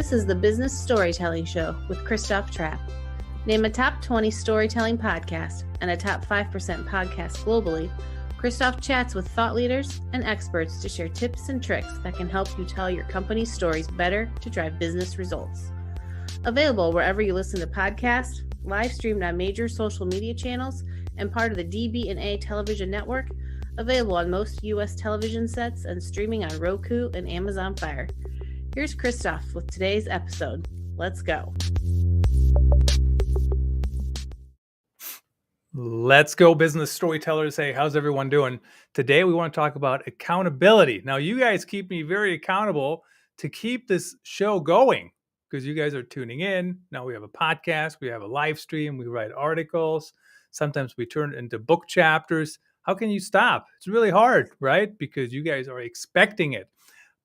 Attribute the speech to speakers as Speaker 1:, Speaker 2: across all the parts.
Speaker 1: This is the Business Storytelling Show with Christoph Trapp. Name a top 20 storytelling podcast and a top 5% podcast globally. Christoph chats with thought leaders and experts to share tips and tricks that can help you tell your company's stories better to drive business results. Available wherever you listen to podcasts, live streamed on major social media channels, and part of the DB&A television network. Available on most U.S. television sets and streaming on Roku and Amazon Fire. Here's Christoph with today's episode. Let's go.
Speaker 2: Let's go, business storytellers. Hey, how's everyone doing? Today, we want to talk about accountability. Now, you guys keep me very accountable to keep this show going because you guys are tuning in. Now we have a podcast, we have a live stream, we write articles. Sometimes we turn it into book chapters. How can you stop? It's really hard, right? Because you guys are expecting it.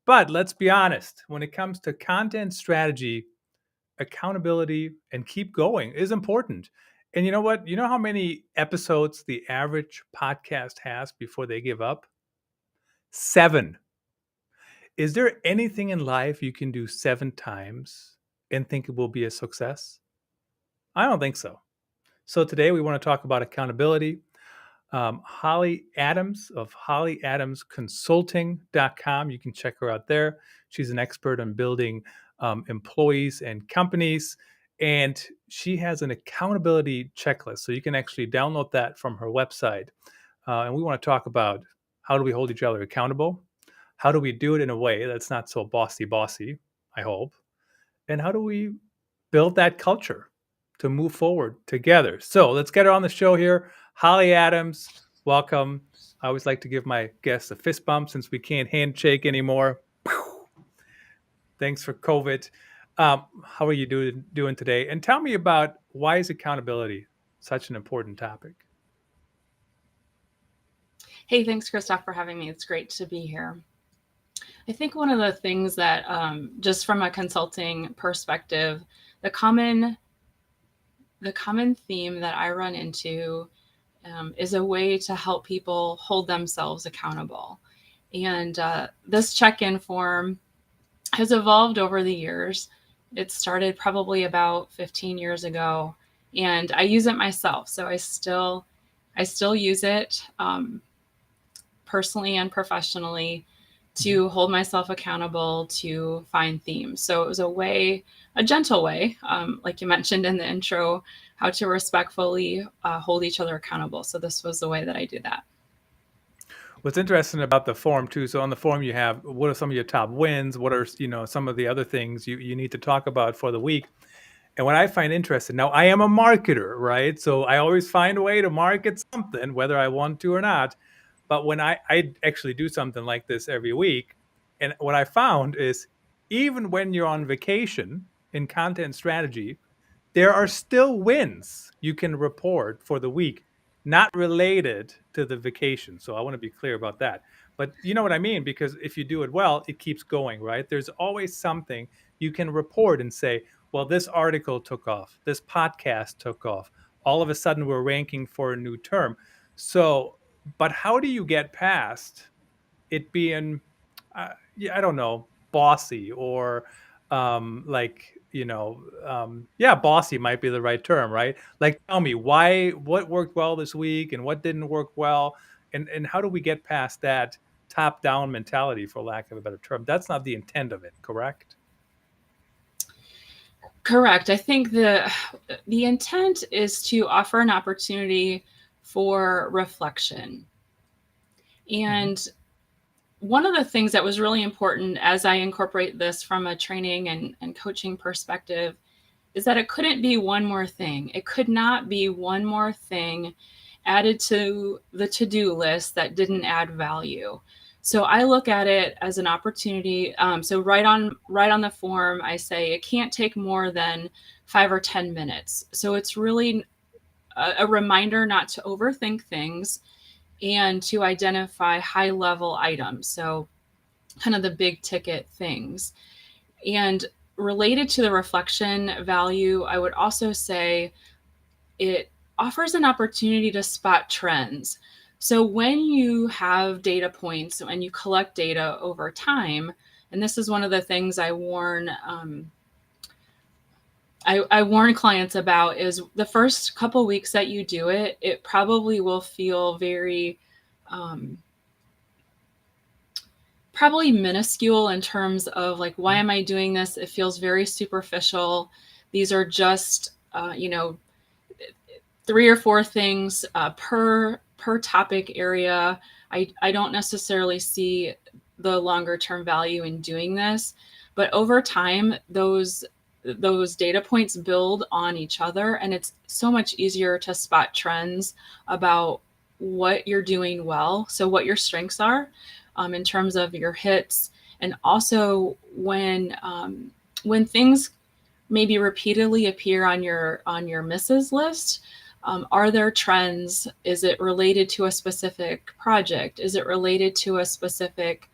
Speaker 2: But let's be honest, when it comes to content strategy, accountability and keep going is important. And you know what? You know how many episodes the average podcast has before they give up? 7. Is there anything in life you can do 7 times and think it will be a success? I don't think so. So today we want to talk about accountability. Holly Adams of hollyadamsconsulting.com. You can check her out there. She's an expert on building employees and companies, and she has an accountability checklist. So you can actually download that from her website. And we want to talk about how do we hold each other accountable? How do we do it in a way that's not so bossy, I hope? And how do we build that culture to move forward together? So let's get her on the show here. Holly Adams, welcome. I always like to give my guests a fist bump since we can't handshake anymore. Thanks for COVID. How are you doing today? And tell me about why is accountability such an important topic?
Speaker 3: Hey, thanks, Christoph, for having me. It's great to be here. I think one of the things that, just from a consulting perspective, the common theme that I run into is a way to help people hold themselves accountable. And this check-in form has evolved over the years. It started probably about 15 years ago, and I use it myself. So I still use it personally and professionally to hold myself accountable to find themes. So it was a gentle way, like you mentioned in the intro, how to respectfully hold each other accountable. So this was the way that I do that.
Speaker 2: What's interesting about the form too, so on the form you have, what are some of your top wins? What are, some of the other things you need to talk about for the week? And what I find interesting, now I am a marketer, right? So I always find a way to market something, whether I want to or not. But when I actually do something like this every week, and what I found is even when you're on vacation in content strategy, there are still wins you can report for the week, not related to the vacation. So I want to be clear about that. But you know what I mean? Because if you do it well, it keeps going, right? There's always something you can report and say, well, this article took off, this podcast took off. All of a sudden, we're ranking for a new term. So, but how do you get past it being, I don't know, bossy or bossy might be the right term, right? Like, tell me what worked well this week and what didn't work well, and how do we get past that top-down mentality, for lack of a better term? That's not the intent of it, correct?
Speaker 3: Correct. I think the intent is to offer an opportunity for reflection. And one of the things that was really important as I incorporate this from a training and coaching perspective is that it couldn't be one more thing. It could not be one more thing added to the to-do list that didn't add value. So I look at it as an opportunity. So right on the form, I say it can't take more than 5 or 10 minutes. So it's really a reminder not to overthink things and to identify high level items. So kind of the big ticket things. And related to the reflection value, I would also say it offers an opportunity to spot trends. So when you have data points and you collect data over time, and this is one of the things I warn I warn clients about is the first couple weeks that you do it, it probably will feel very probably minuscule in terms of like, why am I doing this? It feels very superficial. These are just, 3 or 4 things per topic area. I don't necessarily see the longer term value in doing this, but over time, those data points build on each other, and it's so much easier to spot trends about what you're doing well. So what your strengths are in terms of your hits, and also when things maybe repeatedly appear on your misses list. Are there trends? Is it related to a specific project? Is it related to a specific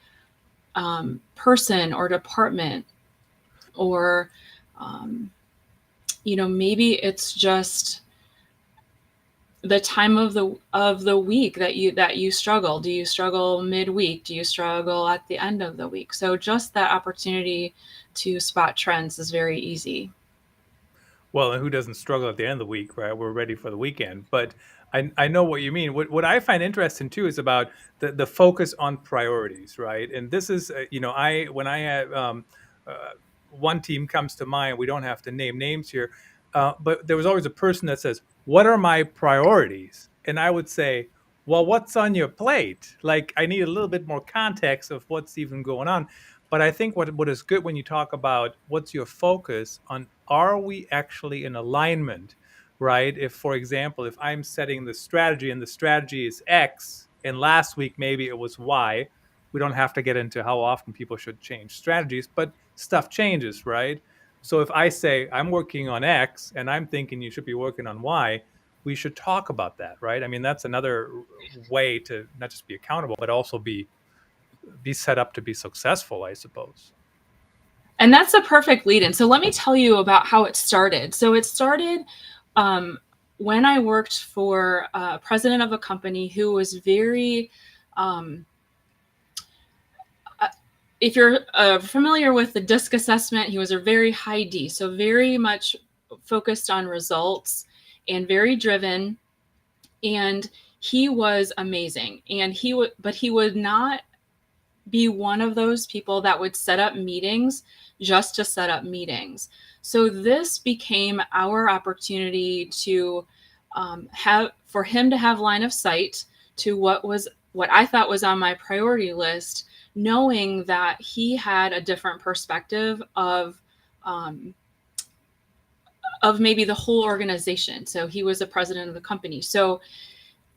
Speaker 3: person or department? Or, maybe it's just the time of the week that you struggle. Do you struggle midweek? Do you struggle at the end of the week? So just that opportunity to spot trends is very easy.
Speaker 2: Well, and who doesn't struggle at the end of the week, right? We're ready for the weekend. But I know what you mean. What I find interesting too is about the focus on priorities, right? And this is, when I have one team comes to mind, we don't have to name names here, but there was always a person that says, "What are my priorities?" And I would say, "Well, what's on your plate?" Like, I need a little bit more context of what's even going on. But I think what is good when you talk about what's your focus on, are we actually in alignment, right? If, for example, if I'm setting the strategy and the strategy is X, and last week maybe it was Y, we don't have to get into how often people should change strategies, but stuff changes, right? So if I say I'm working on X and I'm thinking you should be working on Y, we should talk about that, right? I mean, that's another way to not just be accountable, but also be set up to be successful, I suppose.
Speaker 3: And that's a perfect lead in. So let me tell you about how it started. So it started when I worked for a president of a company who was very, if you're familiar with the DISC assessment, he was a very high D. So very much focused on results and very driven. And he was amazing. And but he would not be one of those people that would set up meetings just to set up meetings. So this became our opportunity to for him to have line of sight to what I thought was on my priority list, knowing that he had a different perspective of maybe the whole organization. So he was the president of the company. So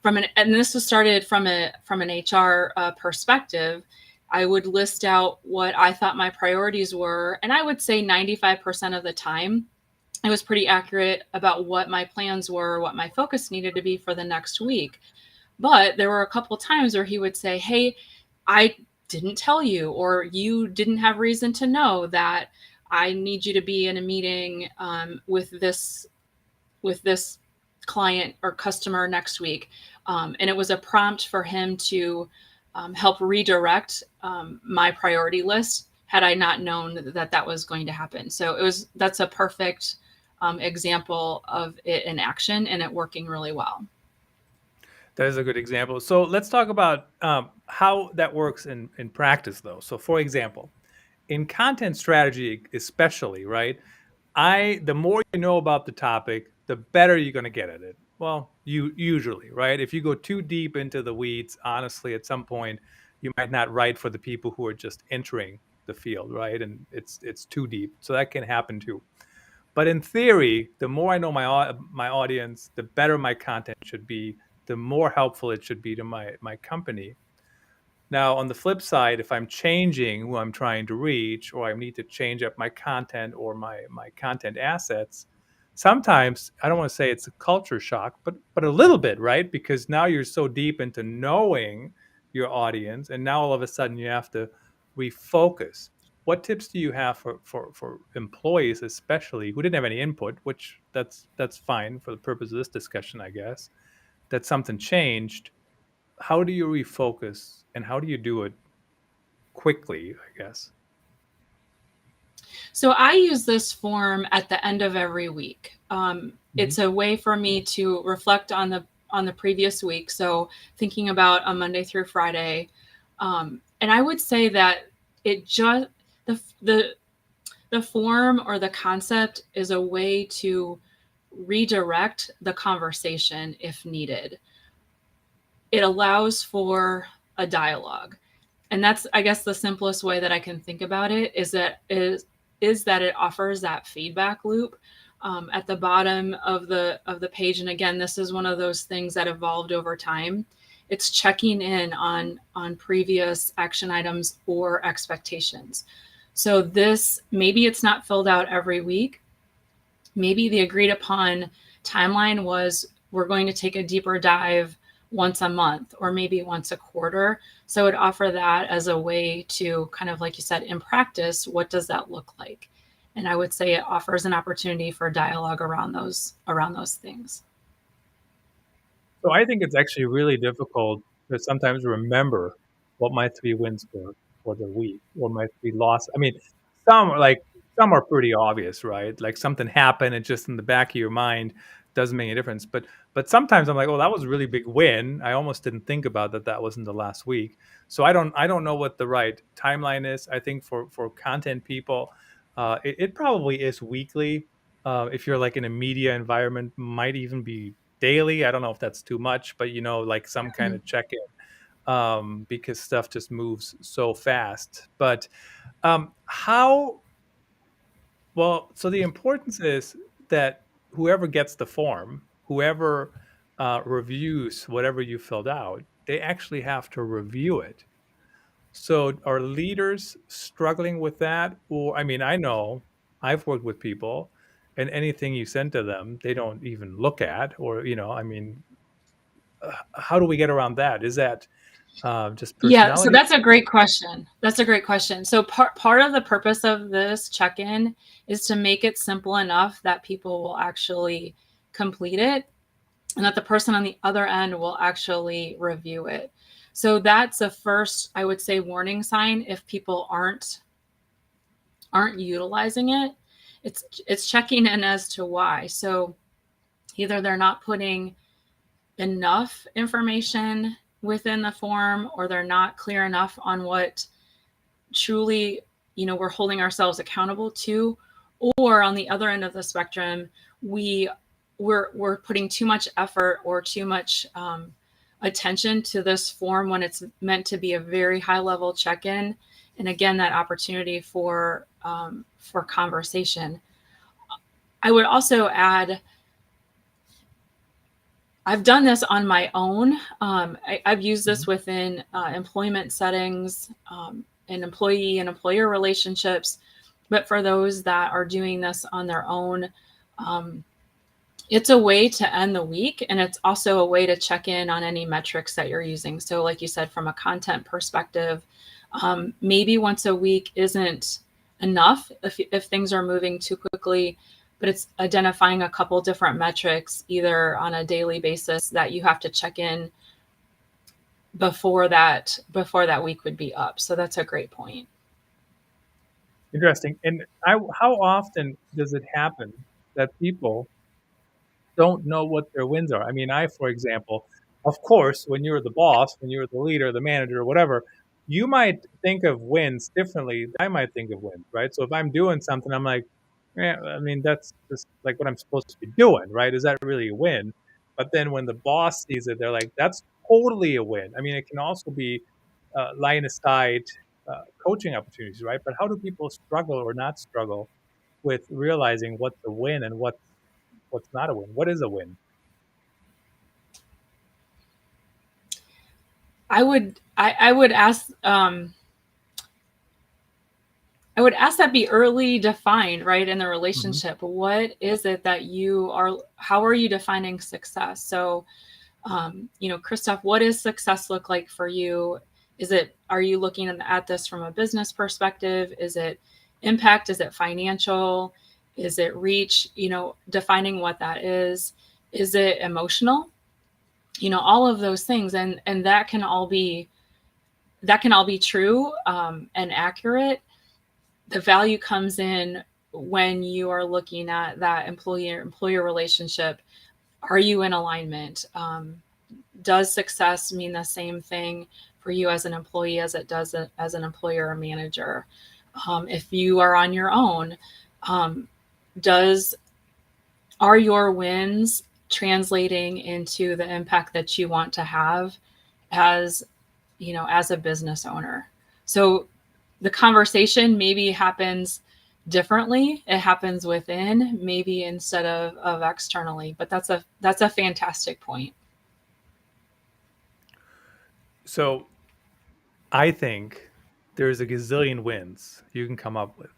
Speaker 3: and this was started from an HR perspective. I would list out what I thought my priorities were. And I would say 95% of the time, I was pretty accurate about what my plans were, what my focus needed to be for the next week. But there were a couple of times where he would say, "Hey, I didn't tell you, or you didn't have reason to know that I need you to be in a meeting with this client or customer next week." And it was a prompt for him to help redirect my priority list had I not known that was going to happen. So that's a perfect example of it in action and it working really well.
Speaker 2: That is a good example. So let's talk about how that works in practice, though. So, for example, in content strategy, especially, right? The more you know about the topic, the better you're going to get at it. Well, you usually, right? If you go too deep into the weeds, honestly, at some point, you might not write for the people who are just entering the field, right? And it's too deep, so that can happen too. But in theory, the more I know my audience, the better my content should be, the more helpful it should be to my company. Now, on the flip side, if I'm changing who I'm trying to reach, or I need to change up my content or my content assets, sometimes I don't want to say it's a culture shock, but a little bit, right? Because now you're so deep into knowing your audience, and now all of a sudden you have to refocus. What tips do you have for employees, especially who didn't have any input, which that's fine for the purpose of this discussion, I guess, that something changed? How do you refocus and how do you do it quickly, I guess?
Speaker 3: So I use this form at the end of every week. It's a way for me to reflect on the previous week. So thinking about a Monday through Friday, and I would say that it just the form or the concept is a way to redirect the conversation if needed. It allows for a dialogue. And that's, I guess, the simplest way that I can think about it is that it offers that feedback loop at the bottom of the page. And again, this is one of those things that evolved over time. It's checking in on previous action items or expectations. So this, maybe it's not filled out every week. Maybe the agreed upon timeline was we're going to take a deeper dive once a month or maybe once a quarter. So I would offer that as a way to kind of, like you said, in practice, what does that look like? And I would say it offers an opportunity for dialogue around those things.
Speaker 2: So I think it's actually really difficult to sometimes remember what my 3 wins were for the week or my 3 losses. I mean, some are pretty obvious, right? Like something happened and just in the back of your mind doesn't make a difference. But sometimes I'm like, oh, that was a really big win. I almost didn't think about that was in the last week. So I don't know what the right timeline is. I think for content people, it probably is weekly. If you're like in a media environment, might even be daily. I don't know if that's too much, but like some kind of check-in, because stuff just moves so fast. But how well, so the importance is that whoever gets the form, whoever reviews whatever you filled out, they actually have to review it. So are leaders struggling with that? Or, I mean, I know I've worked with people and anything you send to them, they don't even look at, or, I mean, how do we get around that? Is that just
Speaker 3: Yeah, so
Speaker 2: personality?
Speaker 3: that's a great question. So part of the purpose of this check-in is to make it simple enough that people will actually complete it and that the person on the other end will actually review it. So that's a first, I would say, warning sign if people aren't utilizing it. It's checking in as to why. So either they're not putting enough information within the form, or they're not clear enough on what truly, we're holding ourselves accountable to, or on the other end of the spectrum, we're putting too much effort or too much attention to this form when it's meant to be a very high level check-in. And again, that opportunity for conversation. I would also add, I've done this on my own. I've used this within employment settings and employee and employer relationships. But for those that are doing this on their own, it's a way to end the week. And it's also a way to check in on any metrics that you're using. So like you said, from a content perspective, maybe once a week isn't enough if things are moving too quickly. But it's identifying a couple different metrics, either on a daily basis that you have to check in before that week would be up. So that's a great point.
Speaker 2: Interesting. And how often does it happen that people don't know what their wins are? I mean, for example, of course, when you're the boss, when you're the leader, the manager, whatever, you might think of wins differently than I might think of wins, right? So if I'm doing something, I'm like, yeah, I mean, that's just like what I'm supposed to be doing, right? Is that really a win? But then when the boss sees it, they're like, that's totally a win. I mean, it can also be line aside coaching opportunities, right? But how do people struggle or not struggle with realizing what's a win and what's not a win? What is a win?
Speaker 3: I would ask I would ask that be early defined, right, in the relationship. What is it that how are you defining success? So, Christoph, what does success look like for you? Are you looking at this from a business perspective? Is it impact? Is it financial? Is it reach? Defining what that is. Is it emotional? All of those things. And that can all be true and accurate. the value comes in when you are looking at that employer relationship. Are you in alignment? Does success mean the same thing for you as an employee as it does as an employer or manager? If you are on your own, are your wins translating into the impact that you want to have as as a business owner? So the conversation maybe happens differently. It happens within, maybe instead of externally. But that's a fantastic point.
Speaker 2: So I think there's a gazillion wins you can come up with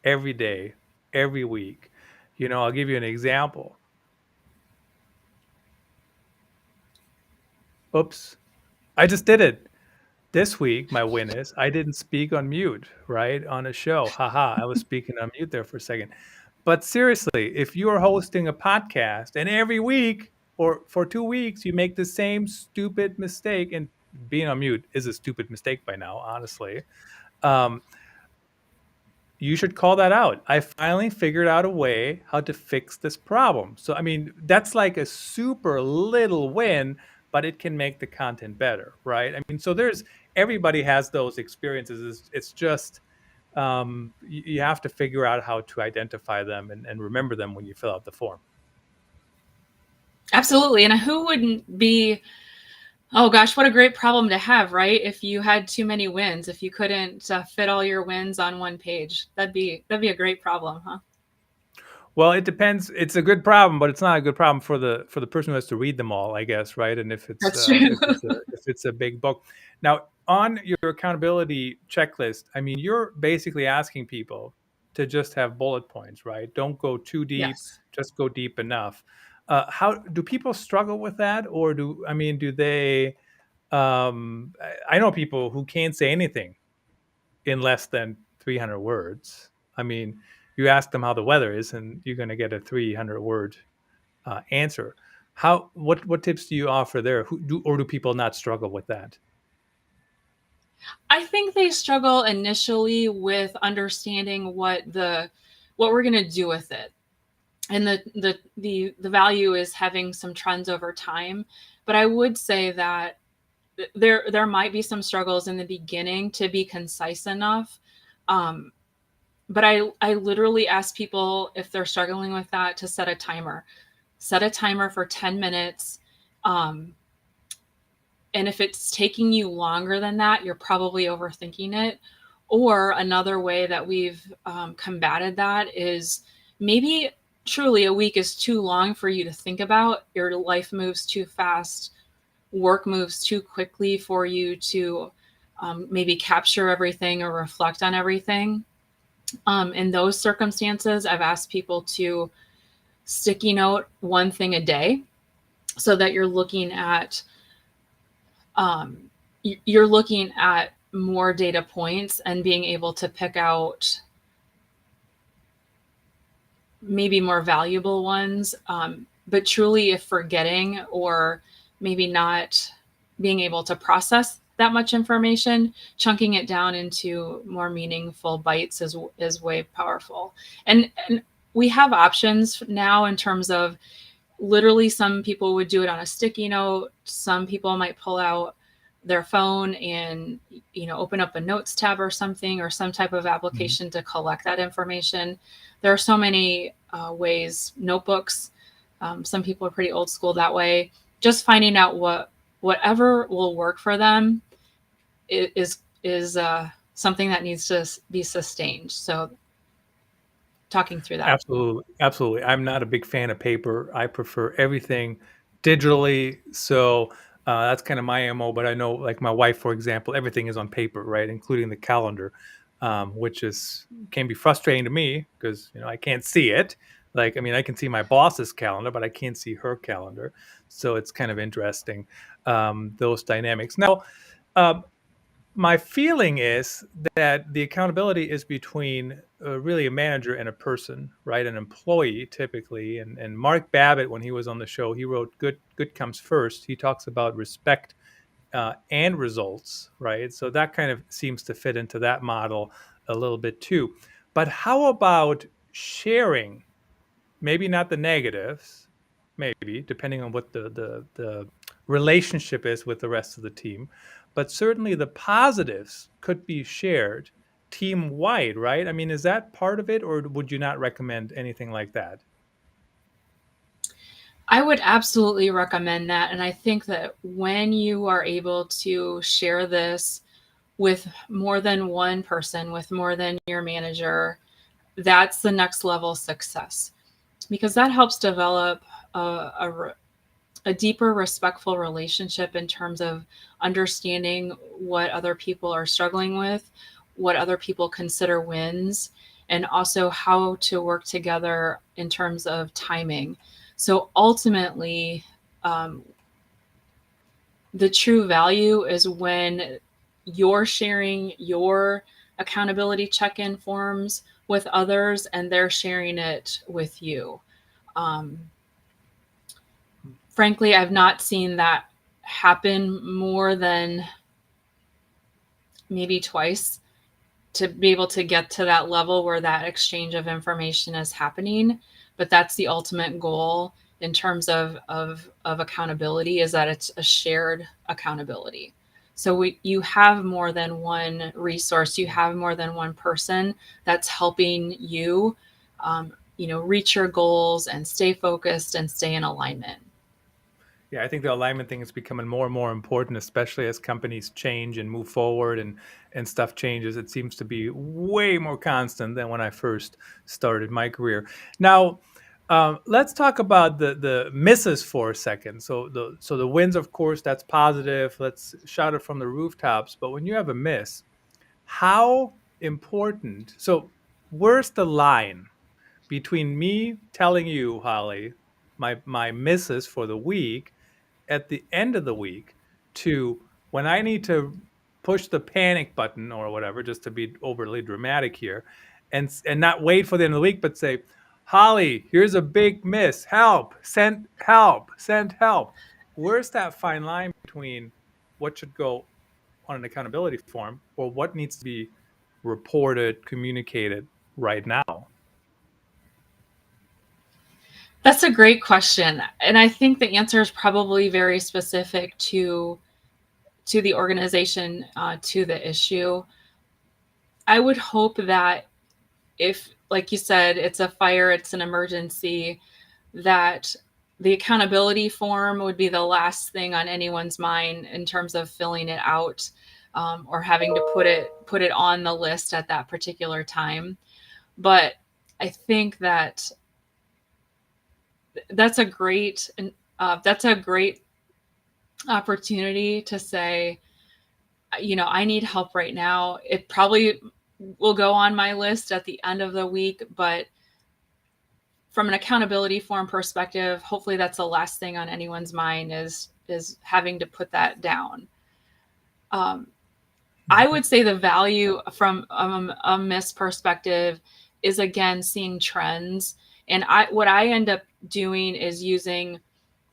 Speaker 2: every day, every week. I'll give you an example. Oops, I just did it. This week, my win is I didn't speak on mute, right? On a show. Haha, I was speaking on mute there for a second. But seriously, if you are hosting a podcast and every week or for 2 weeks you make the same stupid mistake, and being on mute is a stupid mistake by now, honestly. Um, you should call that out. I finally figured out a way how to fix this problem. So, I mean, that's like a super little win, but it can make the content better, right? I mean, so everybody has those experiences. It's just, you have to figure out how to identify them and remember them when you fill out the form.
Speaker 3: Absolutely. And who wouldn't be, oh gosh, what a great problem to have, right? If you had too many wins, if you couldn't fit all your wins on one page, that'd be a great problem, huh?
Speaker 2: Well, it depends. It's a good problem, but it's not a good problem for the person who has to read them all, I guess, right? And if
Speaker 3: That's true.
Speaker 2: if it's a big book. Now, on your accountability checklist, I mean, you're basically asking people to just have bullet points, right? Don't go too deep,
Speaker 3: Yes.
Speaker 2: just go deep enough. How do people struggle with that, or do they? I know people who can't say anything in less than 300 words. I mean, you ask them how the weather is, and you're going to get a 300-word answer. What tips do you offer there? Do people not struggle with that?
Speaker 3: I think they struggle initially with understanding what we're going to do with it. And the value is having some trends over time. But I would say that there might be some struggles in the beginning to be concise enough. But I literally ask people, if they're struggling with that, to set a timer. Set a timer for 10 minutes. And if it's taking you longer than that, you're probably overthinking it. Or another way that we've combated that is maybe truly a week is too long for you to think about. Your life moves too fast. Work moves too quickly for you to maybe capture everything or reflect on everything. In those circumstances, I've asked people to sticky note one thing a day so that you're looking at more data points and being able to pick out maybe more valuable ones. But truly, if forgetting or maybe not being able to process that much information, chunking it down into more meaningful bites is way powerful. And we have options now in terms of literally some people would do it on a sticky note. Some people might pull out their phone and open up a notes tab or something, or some type of application to collect that information. There are so many ways. Notebooks. Some people are pretty old school that way. Just finding out whatever will work for them is something that needs to be sustained. So talking through that.
Speaker 2: Absolutely. I'm not a big fan of paper. I prefer everything digitally. So that's kind of my MO. But I know, like my wife, for example, everything is on paper, right, including the calendar, which can be frustrating to me because I can't see it. Like, I mean, I can see my boss's calendar, but I can't see her calendar. So it's kind of interesting, those dynamics. Now, my feeling is that the accountability is between really a manager and a person, right? An employee typically. And Mark Babbitt, when he was on the show, he wrote "Good Comes First." He talks about respect and results, right? So that kind of seems to fit into that model a little bit too. But how about sharing? Maybe not the negatives, maybe depending on what the relationship is with the rest of the team, but certainly the positives could be shared team wide, right? I mean, is that part of it, or would you not recommend anything like that?
Speaker 3: I would absolutely recommend that. And I think that when you are able to share this with more than one person, with more than your manager, that's the next level success, because that helps develop a deeper, respectful relationship in terms of understanding what other people are struggling with, what other people consider wins, and also how to work together in terms of timing. So ultimately, um, the true value is when you're sharing your accountability check-in forms with others and they're sharing it with you. Um, Frankly, I've not seen that happen more than maybe twice, to be able to get to that level where that exchange of information is happening. But that's the ultimate goal in terms of accountability, is that it's a shared accountability. So you have more than one resource, you have more than one person that's helping you, reach your goals and stay focused and stay in alignment.
Speaker 2: Yeah, I think the alignment thing is becoming more and more important, especially as companies change and move forward and stuff changes. It seems to be way more constant than when I first started my career. Now, let's talk about the misses for a second. So the wins, of course, that's positive. Let's shout it from the rooftops. But when you have a miss, how important? So where's the line between me telling you, Holly, my misses for the week at the end of the week, to when I need to push the panic button or whatever, just to be overly dramatic here, and not wait for the end of the week, but say, Holly, here's a big miss. Help, send help, send help. Where's that fine line between what should go on an accountability form or what needs to be reported, communicated right now?
Speaker 3: That's a great question. And I think the answer is probably very specific to the organization, to the issue. I would hope that if, like you said, it's a fire, it's an emergency, that the accountability form would be the last thing on anyone's mind in terms of filling it out, or having to put it on the list at that particular time. But I think that that's a great that's a great opportunity to say, I need help right now. It probably will go on my list at the end of the week, but from an accountability form perspective, hopefully that's the last thing on anyone's mind, is having to put that down. I would say the value from a miss perspective is, again, seeing trends. And what I end up doing is using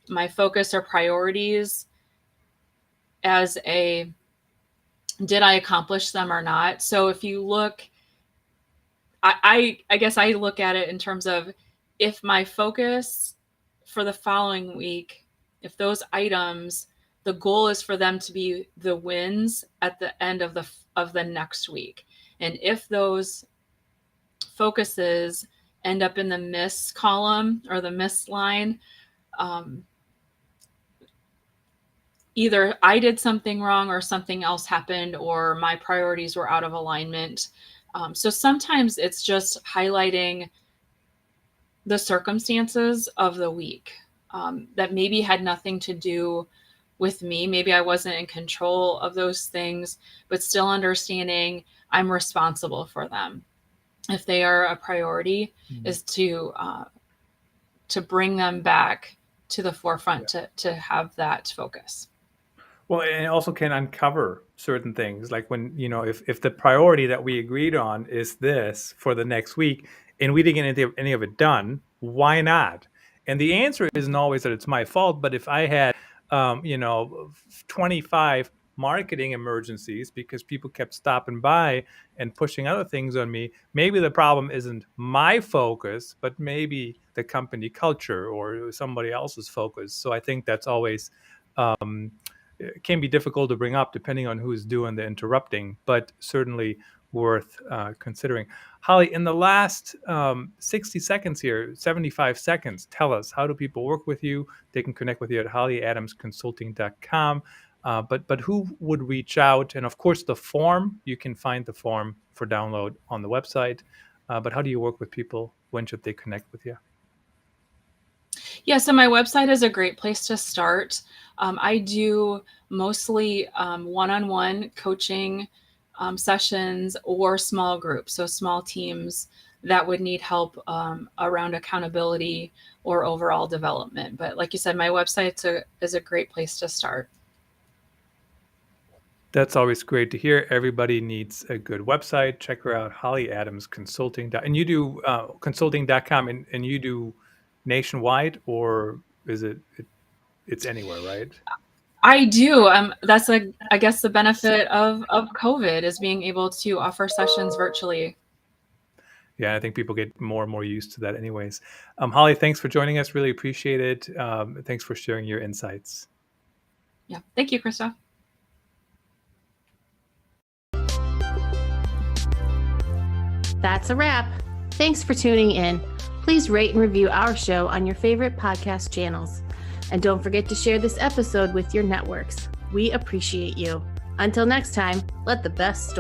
Speaker 3: my focus or priorities as a, did I accomplish them or not? So if you look, I guess I look at it in terms of, if my focus for the following week, if those items, the goal is for them to be the wins at the end of the next week. And if those focuses end up in the miss column or the miss line, either I did something wrong or something else happened, or my priorities were out of alignment. So sometimes it's just highlighting the circumstances of the week, that maybe had nothing to do with me. Maybe I wasn't in control of those things, but still understanding I'm responsible for them. If they are a priority, is to bring them back to the forefront, to have that focus.
Speaker 2: Well, and it also can uncover certain things, like when, if the priority that we agreed on is this for the next week and we didn't get any of it done, why not? And the answer isn't always that it's my fault, but if I had, 25 marketing emergencies because people kept stopping by and pushing other things on me. Maybe the problem isn't my focus, but maybe the company culture or somebody else's focus. So I think that's always it can be difficult to bring up depending on who's doing the interrupting, but certainly worth considering. Holly, in the last 60 seconds here, 75 seconds, tell us, how do people work with you? They can connect with you at hollyadamsconsulting.com. But who would reach out? And of course, the form, you can find the form for download on the website. But how do you work with people? When should they connect with you?
Speaker 3: Yeah, so my website is a great place to start. I do mostly one-on-one coaching sessions or small groups, so small teams that would need help around accountability or overall development. But like you said, my website is a great place to start.
Speaker 2: That's always great to hear. Everybody needs a good website. Check her out, Holly Adams Consulting. And you do consulting.com, and you do nationwide, or is it's anywhere, right?
Speaker 3: I do. That's I guess the benefit of COVID is being able to offer sessions virtually.
Speaker 2: Yeah, I think people get more and more used to that anyways. Holly, thanks for joining us. Really appreciate it. Thanks for sharing your insights.
Speaker 3: Yeah. Thank you, Christoph.
Speaker 1: That's a wrap. Thanks for tuning in. Please rate and review our show on your favorite podcast channels. And don't forget to share this episode with your networks. We appreciate you. Until next time, let the best story